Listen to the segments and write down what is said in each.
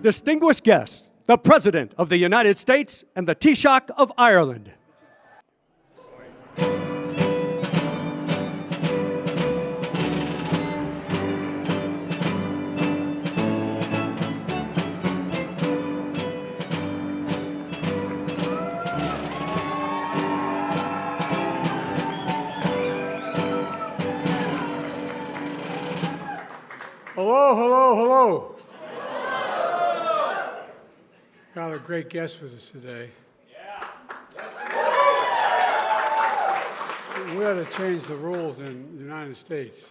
Distinguished guests, the President of the United States and the Taoiseach of Ireland. Hello, hello, hello. Got a great guest with us today. We ought to change the rules in the United States.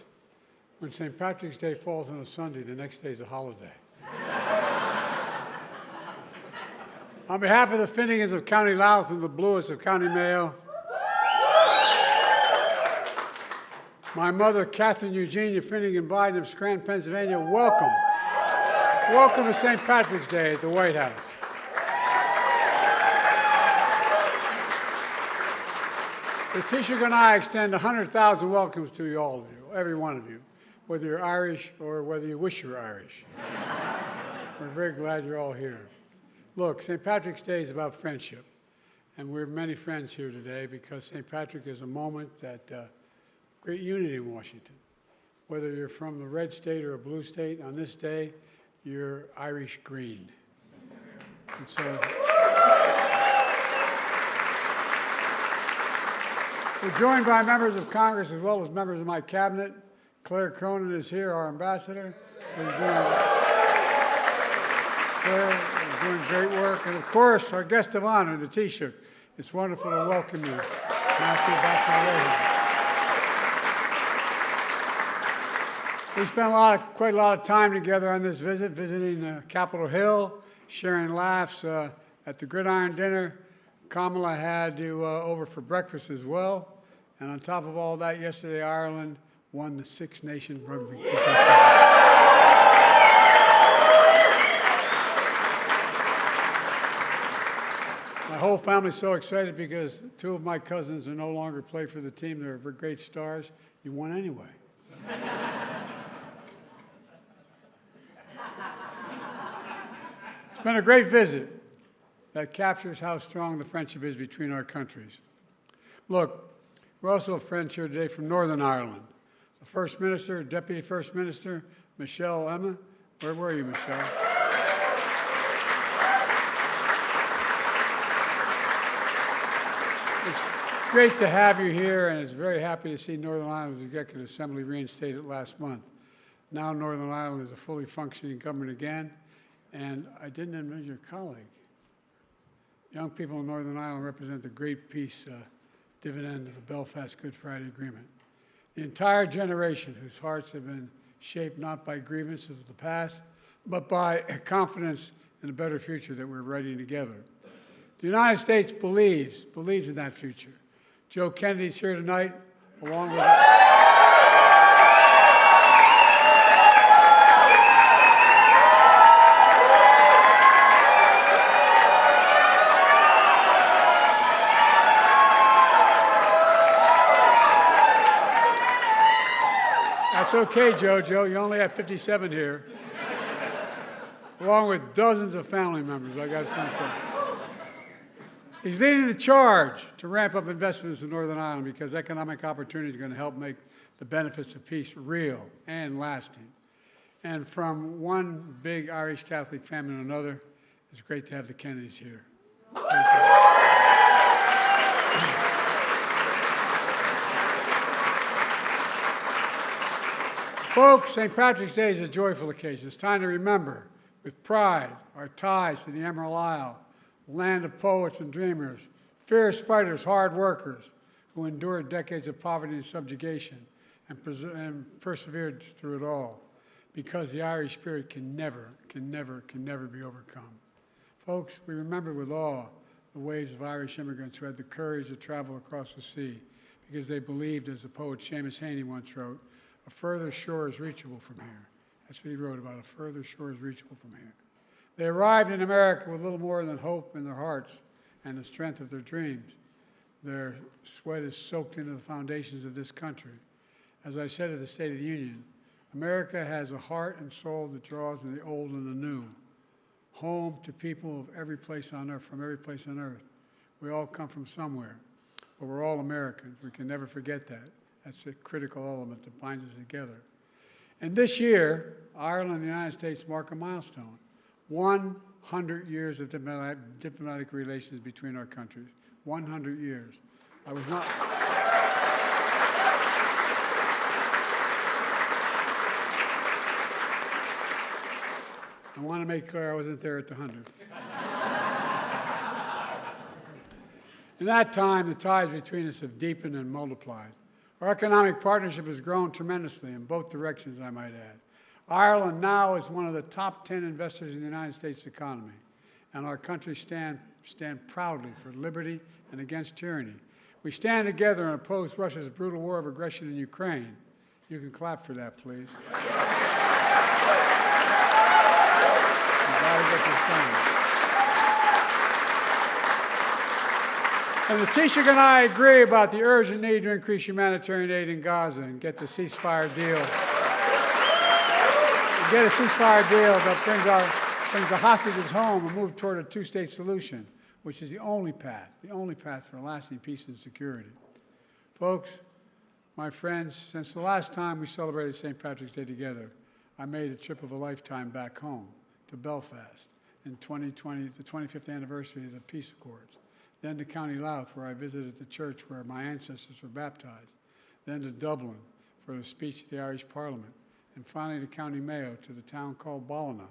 When St. Patrick's Day falls on a Sunday, the next day is a holiday. On behalf of the Finnegans of County Louth and the Blues of County Mayo, my mother, Catherine Eugenia Finnegan Biden of Scranton, Pennsylvania, welcome. Welcome to St. Patrick's Day at the White House. The Taoiseach and I extend 100,000 welcomes to you, all of you, every one of you, whether you're Irish or whether you wish you were Irish. We're very glad you're all here. Look, St. Patrick's Day is about friendship, and we have many friends here today because St. Patrick is a moment that great unity in Washington. Whether you're from the red state or a blue state, on this day, you're Irish green. And so, we're joined by members of Congress as well as members of my cabinet. Claire Cronin is here, our ambassador. Claire is doing great work. And of course, our guest of honor, the Taoiseach. It's wonderful to welcome you. Matthew, back to the White House. We spent quite a lot of time together on this visit, visiting Capitol Hill, sharing laughs at the Gridiron Dinner. Kamala had you over for breakfast as well. And on top of all that, yesterday Ireland won the Six Nations Rugby. My whole family's so excited because two of my cousins are no longer play for the team. They're great stars. You won anyway. It's been a great visit that captures how strong the friendship is between our countries. Look, we're also friends here today from Northern Ireland. The First Minister, Deputy First Minister, Michelle Emma. Where were you, Michelle? It's great to have you here, and it's very happy to see Northern Ireland's Executive Assembly reinstated last month. Now Northern Ireland is a fully functioning government again. And I didn't admit your colleague. Young people in Northern Ireland represent the great peace dividend of the Belfast Good Friday Agreement. The entire generation whose hearts have been shaped not by grievances of the past, but by confidence in a better future that we're writing together. The United States believes in that future. Joe Kennedy's here tonight, along with That's okay, Joe. You only have 57 here, along with dozens of family members, I got to say. He's leading the charge to ramp up investments in Northern Ireland because economic opportunity is going to help make the benefits of peace real and lasting. And from one big Irish Catholic family to another, it's great to have the Kennedys here. Folks, St. Patrick's Day is a joyful occasion. It's time to remember with pride our ties to the Emerald Isle, land of poets and dreamers, fierce fighters, hard workers who endured decades of poverty and subjugation and persevered through it all, because the Irish spirit can never be overcome. Folks, we remember with awe the waves of Irish immigrants who had the courage to travel across the sea because they believed, as the poet Seamus Heaney once wrote, a further shore is reachable from here. That's what he wrote about, a further shore is reachable from here. They arrived in America with little more than hope in their hearts and the strength of their dreams. Their sweat is soaked into the foundations of this country. As I said at the State of the Union, America has a heart and soul that draws in the old and the new. home to people of every place on earth, from every place on earth. We all come from somewhere, but we're all Americans. We can never forget that. That's a critical element that binds us together. And this year, Ireland and the United States mark a milestone. 100 years of diplomatic relations between our countries. 100 years. I was not... I want to make clear I wasn't there at the 100th. In that time, the ties between us have deepened and multiplied. Our economic partnership has grown tremendously in both directions, I might add. Ireland now is one of the top 10 investors in the United States economy, and our countries stand proudly for liberty and against tyranny. We stand together and oppose Russia's brutal war of aggression in Ukraine. You can clap for that, please. I'm glad to get this done. And the Taoiseach and I agree about the urgent need to increase humanitarian aid in Gaza and get the ceasefire deal. Get a ceasefire deal that brings the hostages home and move toward a two-state solution, which is the only path for lasting peace and security. Folks, my friends, since the last time we celebrated St. Patrick's Day together, I made a trip of a lifetime back home to Belfast in 2020, the 25th anniversary of the Peace Accords. Then to County Louth, where I visited the church where my ancestors were baptized. Then to Dublin for the speech at the Irish Parliament. And finally to County Mayo, to the town called Ballina.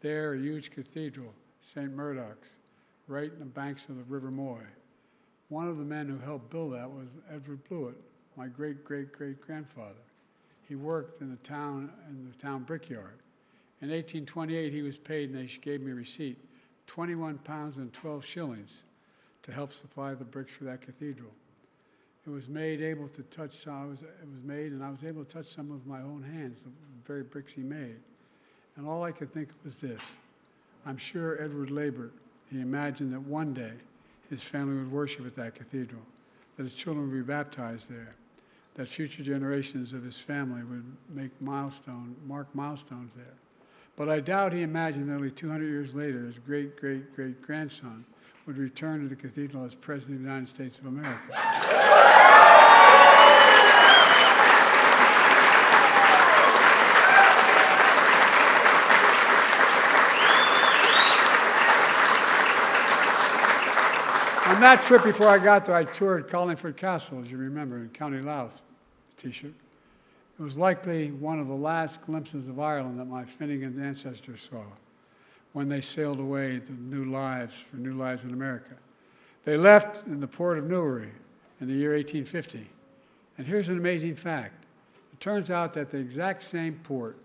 There, a huge cathedral, St. Murdoch's, right in the banks of the River Moy. One of the men who helped build that was Edward Blewett, my great-great-great-grandfather. He worked in the town brickyard. In 1828, he was paid, and they gave me a receipt, 21 pounds and 12 shillings to help supply the bricks for that cathedral. It was made able to touch some, and I was able to touch some with my own hands, the very bricks he made. And all I could think of was this. I'm sure Edward Labert, he imagined that one day his family would worship at that cathedral, that his children would be baptized there, that future generations of his family would mark milestones there. But I doubt he imagined that only 200 years later, his great-great-great-grandson would return to the cathedral as President of the United States of America. On that trip before I got there, I toured Carlingford Castle, as you remember, in County Louth, Taoiseach. It was likely one of the last glimpses of Ireland that my Finnegan ancestors saw when they sailed away to new lives in America. They left in the port of Newry in the year 1850. And here's an amazing fact. It turns out that the exact same port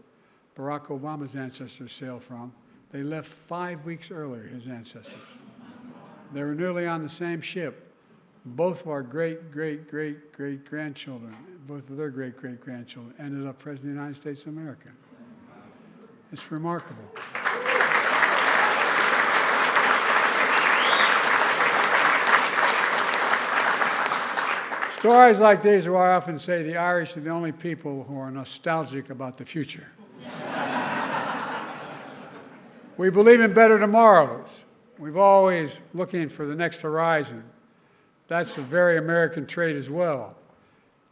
Barack Obama's ancestors sailed from, they left 5 weeks earlier, his ancestors. They were nearly on the same ship. Both of our great-great-great-great-grandchildren, both of their great-great-grandchildren, ended up President of the United States of America. It's remarkable. Stories like these are why I often say the Irish are the only people who are nostalgic about the future. We believe in better tomorrows. We've always looking for the next horizon. That's a very American trait as well.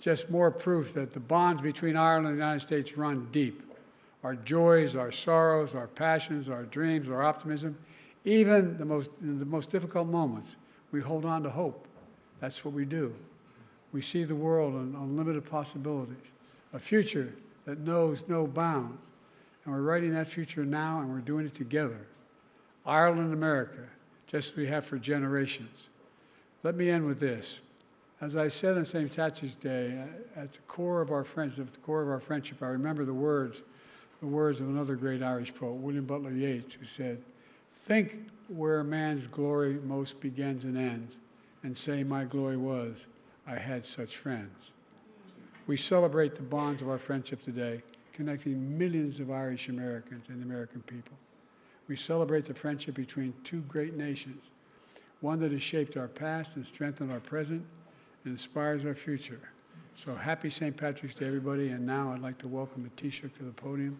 Just more proof that the bonds between Ireland and the United States run deep. Our joys, our sorrows, our passions, our dreams, our optimism, even in the most difficult moments, we hold on to hope. That's what we do. We see the world in unlimited possibilities, a future that knows no bounds. And we're writing that future now, and we're doing it together. Ireland and America, just as we have for generations. Let me end with this. As I said on St. Patrick's Day, at the core of our friendship, I remember the words of another great Irish poet, William Butler Yeats, who said, "Think where man's glory most begins and ends, and say my glory was, I had such friends." We celebrate the bonds of our friendship today, connecting millions of Irish Americans and the American people. We celebrate the friendship between two great nations, one that has shaped our past and strengthened our present and inspires our future. So happy St. Patrick's Day, everybody. And now I'd like to welcome the Taoiseach to the podium.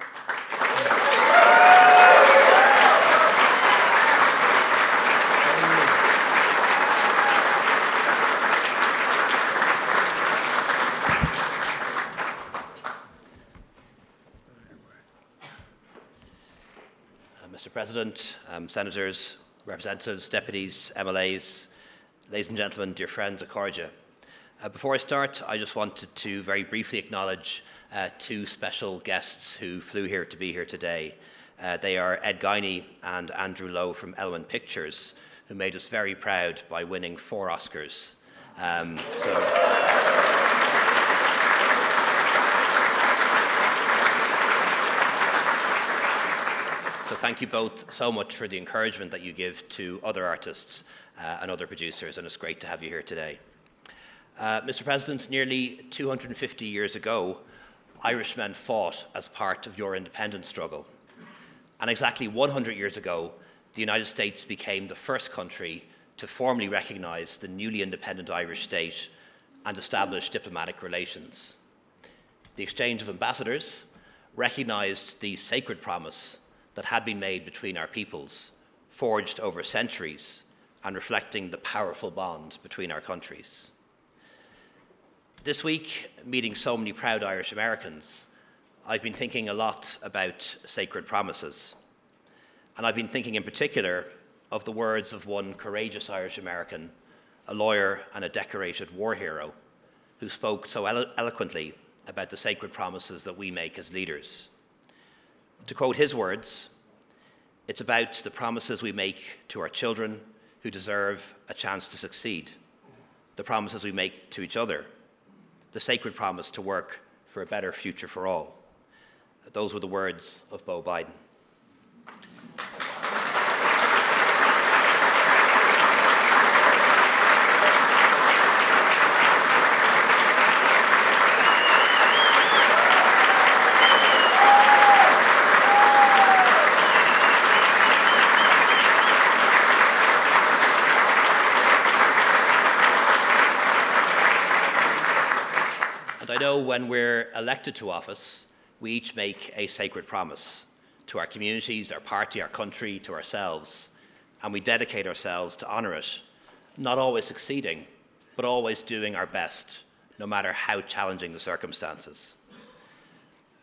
Mr. President, Senators, Representatives, Deputies, MLAs, ladies and gentlemen, dear friends, Accordia. Before I start, I just wanted to very briefly acknowledge two special guests who flew here to be here today. They are Ed Guiney and Andrew Lowe from Element Pictures, who made us very proud by winning 4 Oscars. So thank you both so much for the encouragement that you give to other artists and other producers, and it's great to have you here today. Mr. President, nearly 250 years ago, Irishmen fought as part of your independence struggle. And exactly 100 years ago, the United States became the first country to formally recognise the newly independent Irish state and establish diplomatic relations. The exchange of ambassadors recognised the sacred promise that had been made between our peoples, forged over centuries and reflecting the powerful bond between our countries. This week, meeting so many proud Irish Americans, I've been thinking a lot about sacred promises. And I've been thinking in particular of the words of one courageous Irish American, a lawyer and a decorated war hero, who spoke so eloquently about the sacred promises that we make as leaders. To quote his words, "It's about the promises we make to our children who deserve a chance to succeed, the promises we make to each other, the sacred promise to work for a better future for all." Those were the words of Beau Biden. And I know when we're elected to office, we each make a sacred promise to our communities, our party, our country, to ourselves, and we dedicate ourselves to honour it, not always succeeding, but always doing our best, no matter how challenging the circumstances.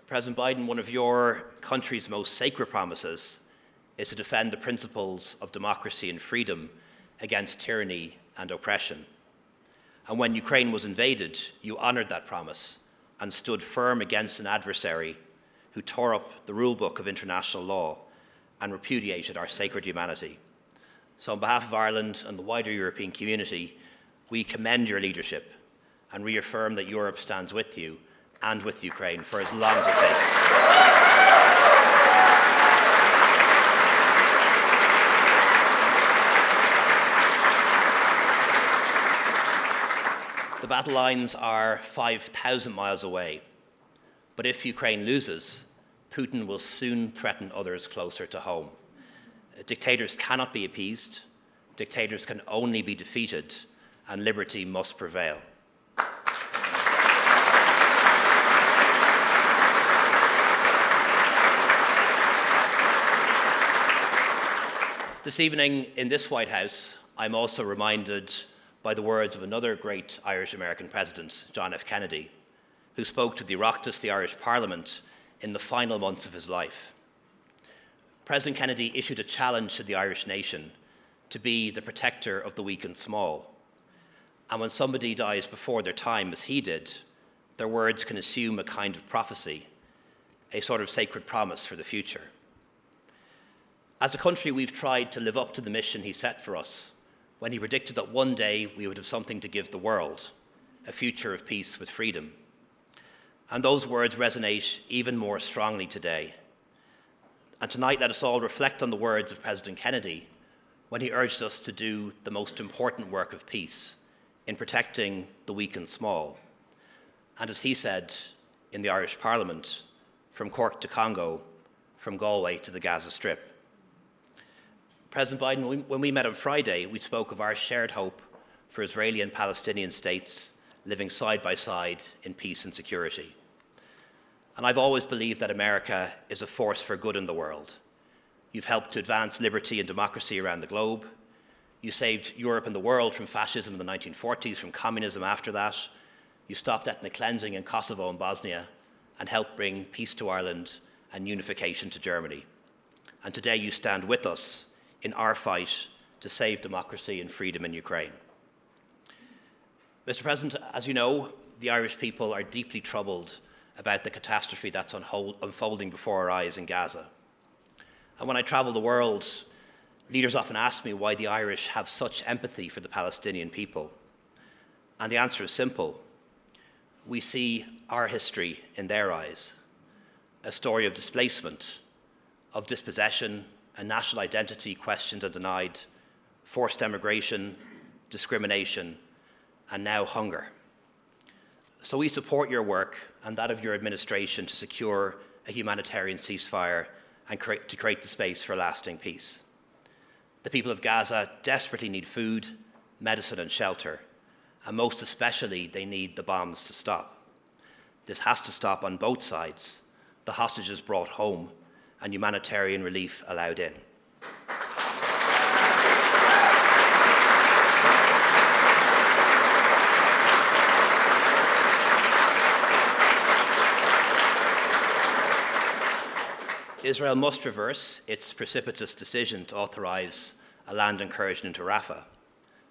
President Biden, one of your country's most sacred promises is to defend the principles of democracy and freedom against tyranny and oppression. And when Ukraine was invaded, you honoured that promise and stood firm against an adversary who tore up the rulebook of international law and repudiated our sacred humanity. So on behalf of Ireland and the wider European community, we commend your leadership and reaffirm that Europe stands with you and with Ukraine for as long as it takes. The battle lines are 5,000 miles away, but if Ukraine loses, Putin will soon threaten others closer to home. Dictators cannot be appeased, dictators can only be defeated, and liberty must prevail. This evening in this White House, I'm also reminded by the words of another great Irish-American president, John F. Kennedy, who spoke to the Oireachtas, the Irish Parliament, in the final months of his life. President Kennedy issued a challenge to the Irish nation to be the protector of the weak and small. And when somebody dies before their time, as he did, their words can assume a kind of prophecy, a sort of sacred promise for the future. As a country, we've tried to live up to the mission he set for us when he predicted that one day we would have something to give the world, a future of peace with freedom. And those words resonate even more strongly today. And tonight, let us all reflect on the words of President Kennedy when he urged us to do the most important work of peace in protecting the weak and small. And as he said in the Irish Parliament, from Cork to Congo, from Galway to the Gaza Strip. President Biden, when we met on Friday, we spoke of our shared hope for Israeli and Palestinian states living side by side in peace and security. And I've always believed that America is a force for good in the world. You've helped to advance liberty and democracy around the globe. You saved Europe and the world from fascism in the 1940s, from communism after that. You stopped ethnic cleansing in Kosovo and Bosnia and helped bring peace to Ireland and unification to Germany. and today you stand with us in our fight to save democracy and freedom in Ukraine. Mr. President, as you know, the Irish people are deeply troubled about the catastrophe that's unfolding before our eyes in Gaza. And when I travel the world, leaders often ask me why the Irish have such empathy for the Palestinian people. And the answer is simple. We see our history in their eyes, a story of displacement, of dispossession, and national identity questioned and denied, forced emigration, discrimination, and now hunger. So we support your work and that of your administration to secure a humanitarian ceasefire and to create the space for lasting peace. The people of Gaza desperately need food, medicine, and shelter, and most especially, they need the bombs to stop. This has to stop on both sides, the hostages brought home and humanitarian relief allowed in. Israel must reverse its precipitous decision to authorize a land incursion into Rafah.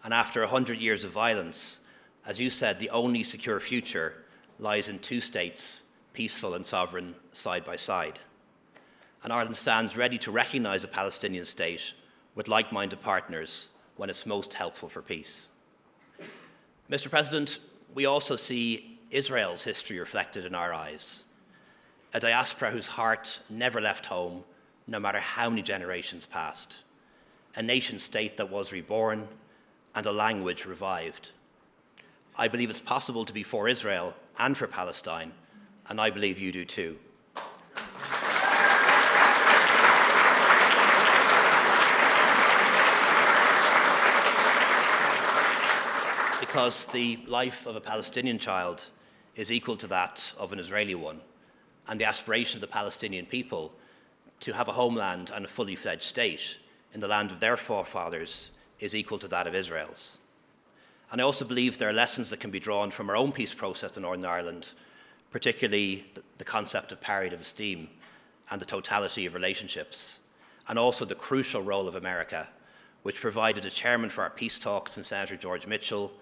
And after 100 years of violence, as you said, the only secure future lies in two states, peaceful and sovereign, side by side. And Ireland stands ready to recognize a Palestinian state with like-minded partners when it's most helpful for peace. Mr. President, we also see Israel's history reflected in our eyes. A diaspora whose heart never left home, no matter how many generations passed. A nation state that was reborn and a language revived. I believe it's possible to be for Israel and for Palestine, and I believe you do too. Because the life of a Palestinian child is equal to that of an Israeli one, and the aspiration of the Palestinian people to have a homeland and a fully fledged state in the land of their forefathers is equal to that of Israel's. And I also believe there are lessons that can be drawn from our own peace process in Northern Ireland, particularly the concept of parity of esteem and the totality of relationships, and also the crucial role of America, which provided a chairman for our peace talks in Senator George Mitchell.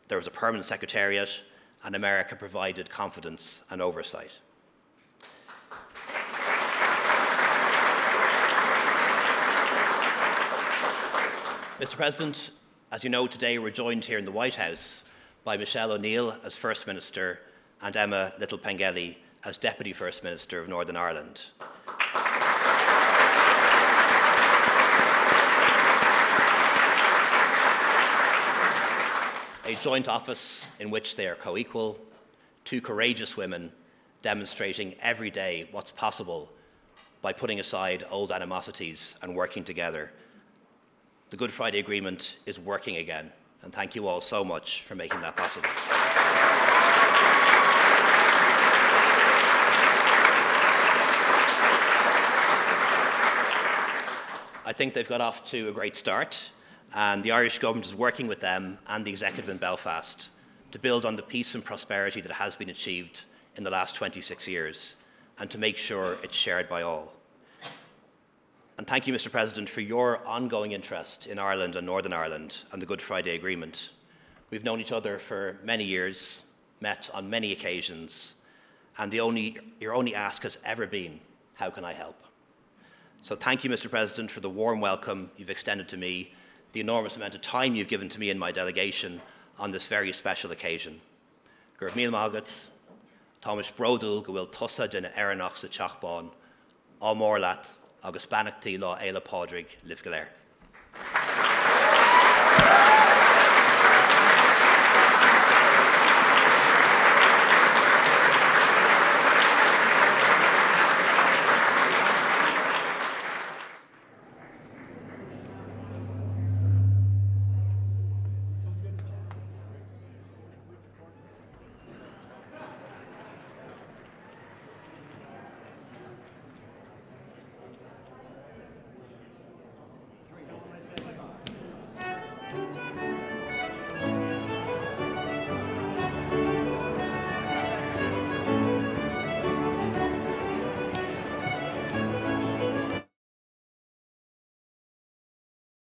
There was a permanent secretariat, and America provided confidence and oversight. Mr. President, as you know, today we're joined here in the White House by Michelle O'Neill as First Minister and Emma Little Pengelly as Deputy First Minister of Northern Ireland. A joint office in which they are co-equal, two courageous women demonstrating every day what's possible by putting aside old animosities and working together. The Good Friday Agreement is working again, and thank you all so much for making that possible. I think they've got off to a great start, and the Irish government is working with them and the executive in Belfast to build on the peace and prosperity that has been achieved in the last 26 years, and to make sure it's shared by all. And thank you, Mr. President, for your ongoing interest in Ireland and Northern Ireland and the Good Friday Agreement. We've known each other for many years, met on many occasions, and your only ask has ever been, how can I help? So thank you, Mr. President, for the warm welcome you've extended to me, the enormous amount of time you've given to me and my delegation on this very special occasion. Gur míle mágat, Thomas Brodul go bhfuil tusa den Aranach sa Teachbán, á mór leat, agus bannachtaí lá éile pádraig libh go léir.